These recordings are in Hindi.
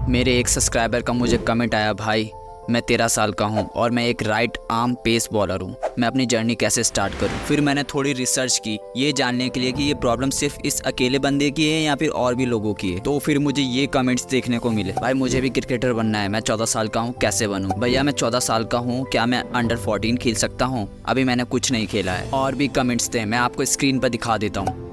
मेरे एक सब्सक्राइबर का मुझे कमेंट आया, भाई मैं 13 साल का हूँ और मैं एक राइट आर्म पेस बॉलर हूँ, मैं अपनी जर्नी कैसे स्टार्ट करूँ। फिर मैंने थोड़ी रिसर्च की ये जानने के लिए कि ये प्रॉब्लम सिर्फ इस अकेले बंदे की है या फिर और भी लोगों की है। तो फिर मुझे ये कमेंट्स देखने को मिले, भाई मुझे भी क्रिकेटर बनना है, मैं 14 साल का हूँ, कैसे बनूँ। भैया मैं 14 साल का हूँ, क्या मैं अंडर 14 खेल सकता हूँ? अभी मैंने कुछ नहीं खेला है। और भी कमेंट्स थे, मैं आपको स्क्रीन पर दिखा देता हूँ,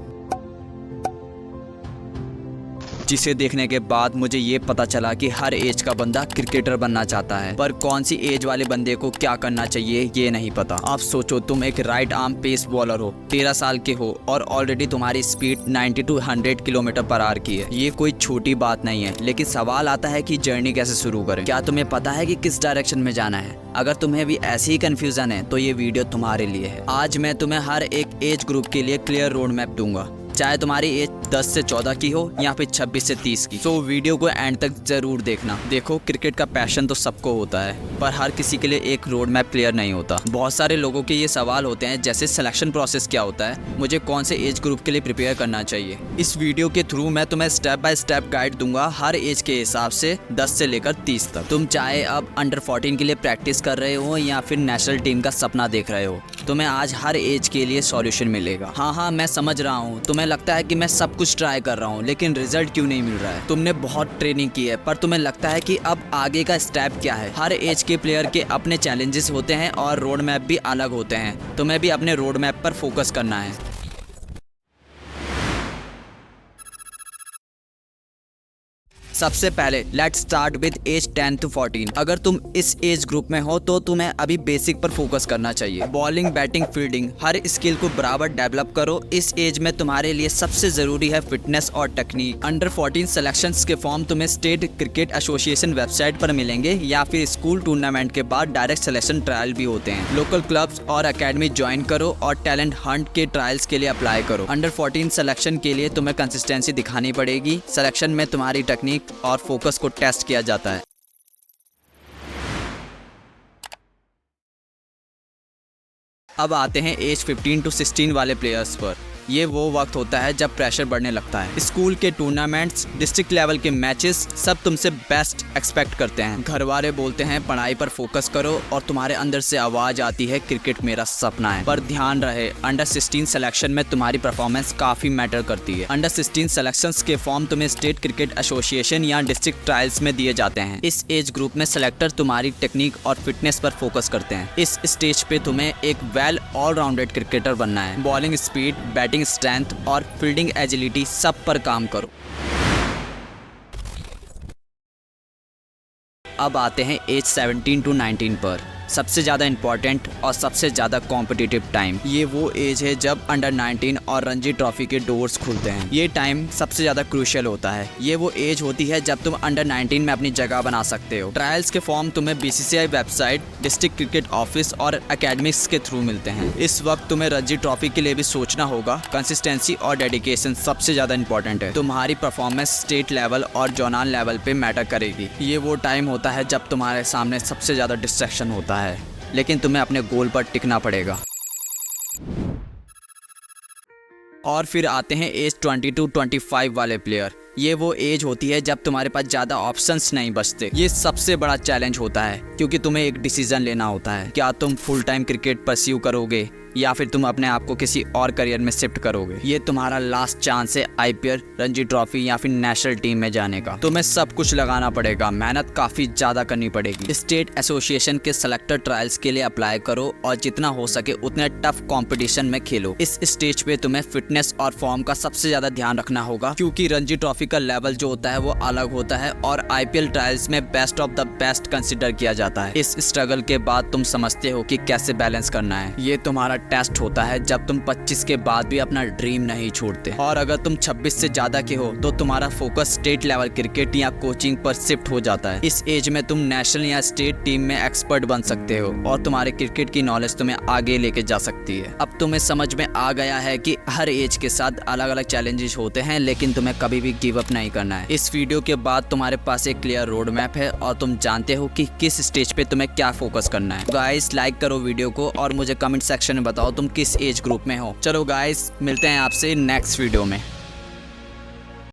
जिसे देखने के बाद मुझे ये पता चला कि हर एज का बंदा क्रिकेटर बनना चाहता है, पर कौन सी एज वाले बंदे को क्या करना चाहिए ये नहीं पता। आप सोचो, तुम एक राइट आर्म पेस बॉलर हो, 13 साल के हो और ऑलरेडी तुम्हारी speed 90 to 100 kilometre per hour की है। ये कोई छोटी बात नहीं है, लेकिन सवाल आता है कि जर्नी कैसे शुरू करें। क्या तुम्हें पता है कि किस डायरेक्शन में जाना है? अगर तुम्हें भी ऐसी ही कंफ्यूजन है तो ये वीडियो तुम्हारे लिए है। आज मैं तुम्हें हर एक एज ग्रुप के लिए क्लियर रोड मैप दूंगा, चाहे तुम्हारी एज 10 से 14 की हो या फिर 26 से 30 की। तो वीडियो को एंड तक जरूर देखना। देखो, क्रिकेट का पैशन तो सबको होता है, पर हर किसी के लिए एक रोड मैप क्लियर नहीं होता। बहुत सारे लोगों के ये सवाल होते हैं, जैसे सिलेक्शन प्रोसेस क्या होता है, मुझे कौन से एज ग्रुप के लिए प्रिपेयर करना चाहिए। इस वीडियो के थ्रू मैं तुम्हें स्टेप बाय स्टेप गाइड दूंगा, हर एज के हिसाब से 10 से लेकर 30 तक। तुम चाहे अब अंडर 14 के लिए प्रैक्टिस कर रहे हो या फिर नेशनल टीम का सपना देख रहे हो, तुम्हें आज हर एज के लिए सॉल्यूशन मिलेगा। हाँ, मैं समझ रहा हूँ, तुम्हें लगता है कि मैं सब कुछ ट्राई कर रहा हूँ लेकिन रिजल्ट क्यों नहीं मिल रहा है। तुमने बहुत ट्रेनिंग की है, पर तुम्हें लगता है कि अब आगे का स्टेप क्या है। हर एज के प्लेयर के अपने चैलेंजेस होते हैं और रोड मैप भी अलग होते हैं। तुम्हें भी अपने रोड मैप पर फोकस करना है। सबसे पहले let's start with age 10 to 14। अगर तुम इस एज ग्रुप में हो तो तुम्हें अभी बेसिक पर फोकस करना चाहिए। बॉलिंग, बैटिंग, फील्डिंग, हर स्किल को बराबर डेवलप करो। इस एज में तुम्हारे लिए सबसे जरूरी है फिटनेस और टेक्निक। अंडर 14 सिलेक्शंस के फॉर्म तुम्हें स्टेट क्रिकेट एसोसिएशन वेबसाइट पर मिलेंगे या फिर स्कूल टूर्नामेंट के बाद डायरेक्ट सिलेक्शन ट्रायल भी होते हैं। लोकल क्लब्स और अकेडमी ज्वाइन करो और टैलेंट हंट के ट्रायल्स के लिए अप्लाई करो। अंडर 14 सिलेक्शन के लिए तुम्हें कंसिस्टेंसी दिखानी पड़ेगी। सिलेक्शन में तुम्हारी टेक्निक और फोकस को टेस्ट किया जाता है। अब आते हैं एज 15 to 16 वाले प्लेयर्स पर। ये वो वक्त होता है जब प्रेशर बढ़ने लगता है। स्कूल के टूर्नामेंट्स, डिस्ट्रिक्ट लेवल के मैचेस, सब तुमसे बेस्ट एक्सपेक्ट करते हैं। घर वाले बोलते हैं पढ़ाई पर फोकस करो और तुम्हारे अंदर से आवाज आती है क्रिकेट मेरा सपना है। पर ध्यान रहे, अंडर 16 सिलेक्शन में तुम्हारी परफॉर्मेंस काफी मैटर करती है। अंडर 16 सिलेक्शंस के फॉर्म तुम्हें स्टेट क्रिकेट एसोसिएशन या डिस्ट्रिक्ट ट्रायल्स में दिए जाते हैं। इस एज ग्रुप में सिलेक्टर तुम्हारी टेक्निक और फिटनेस पर फोकस करते हैं। इस स्टेज पे तुम्हें एक वेल ऑलराउंडेड क्रिकेटर बनना है। बॉलिंग स्पीड, बैटिंग स्ट्रेंथ और फील्डिंग एजिलिटी सब पर काम करो। अब आते हैं एज 17 to 19 पर। सबसे ज़्यादा इम्पॉर्टेंट और सबसे ज़्यादा कॉम्पिटिटिव टाइम। ये वो एज है जब अंडर 19 और रणजी ट्रॉफी के डोर्स खुलते हैं। ये टाइम सबसे ज़्यादा क्रूशियल होता है। ये वो एज होती है जब तुम अंडर 19 में अपनी जगह बना सकते हो। ट्रायल्स के फॉर्म तुम्हें BCCI website, district cricket office और एकेडमिक्स के थ्रू मिलते हैं। इस वक्त तुम्हें रणजी ट्रॉफी के लिए भी सोचना होगा। कंसिस्टेंसी और डेडिकेशन सबसे ज़्यादा इंपॉर्टेंट है। तुम्हारी परफॉर्मेंस स्टेट लेवल और जोनल लेवल पे मैटर करेगी। ये वो टाइम होता है जब तुम्हारे सामने सबसे ज़्यादा डिस्ट्रैक्शन होता है, लेकिन तुम्हें अपने गोल पर टिकना पड़ेगा। और फिर आते हैं एज 20 to 25 वाले प्लेयर। ये वो एज होती है जब तुम्हारे पास ज़्यादा ऑप्शंस नहीं बचते। ये सबसे बड़ा चैलेंज होता है क्योंकि तुम्हें एक डिसीजन लेना होता है। क्या तुम फुल टाइम क्रिकेट परस्यू करोगे या फिर तुम अपने आप को किसी और करियर में शिफ्ट करोगे। ये तुम्हारा लास्ट चांस है IPL, रणजी ट्रॉफी या फिर नेशनल टीम में जाने का। तुम्हें सब कुछ लगाना पड़ेगा, मेहनत काफ़ी ज़्यादा करनी पड़ेगी। स्टेट एसोसिएशन के सेलेक्टर ट्रायल्स के लिए अप्लाई करो और जितना हो सके उतने टफ कॉम्पिटिशन में खेलो। इस स्टेज पे तुम्हें फिटनेस और फॉर्म का सबसे ज़्यादा ध्यान रखना होगा क्योंकि रणजी ट्रॉफी का लेवल जो होता है वो अलग होता है और IPL ट्रायल्स में best of the best consider किया जाता है। इस स्ट्रगल के बाद तुम समझते हो कि कैसे बैलेंस करना है। ये तुम्हारा टेस्ट होता है जब तुम 25 के बाद भी अपना ड्रीम नहीं छोड़ते। और अगर तुम 26 से ज्यादा के हो तो तुम्हारा फोकस स्टेट लेवल क्रिकेट या कोचिंग पर शिफ्ट हो जाता है। इस एज में तुम नेशनल या स्टेट टीम में एक्सपर्ट बन सकते हो और तुम्हारे क्रिकेट की नॉलेज तुम्हें आगे लेके जा सकती है। अब तुम्हें समझ में आ गया है कि हर एज के साथ अलग अलग चैलेंजेस होते हैं, लेकिन तुम्हें कभी भी गिव अप नहीं करना है। इस वीडियो के बाद तुम्हारे पास एक क्लियर रोड मैप है और तुम जानते हो कि किस स्टेज पे तुम्हें क्या फोकस करना है। गाइस, लाइक करो वीडियो को और मुझे कमेंट सेक्शन में बताओ तुम किस एज ग्रुप में हो। चलो गाइस, मिलते हैं आपसे नेक्स्ट वीडियो में।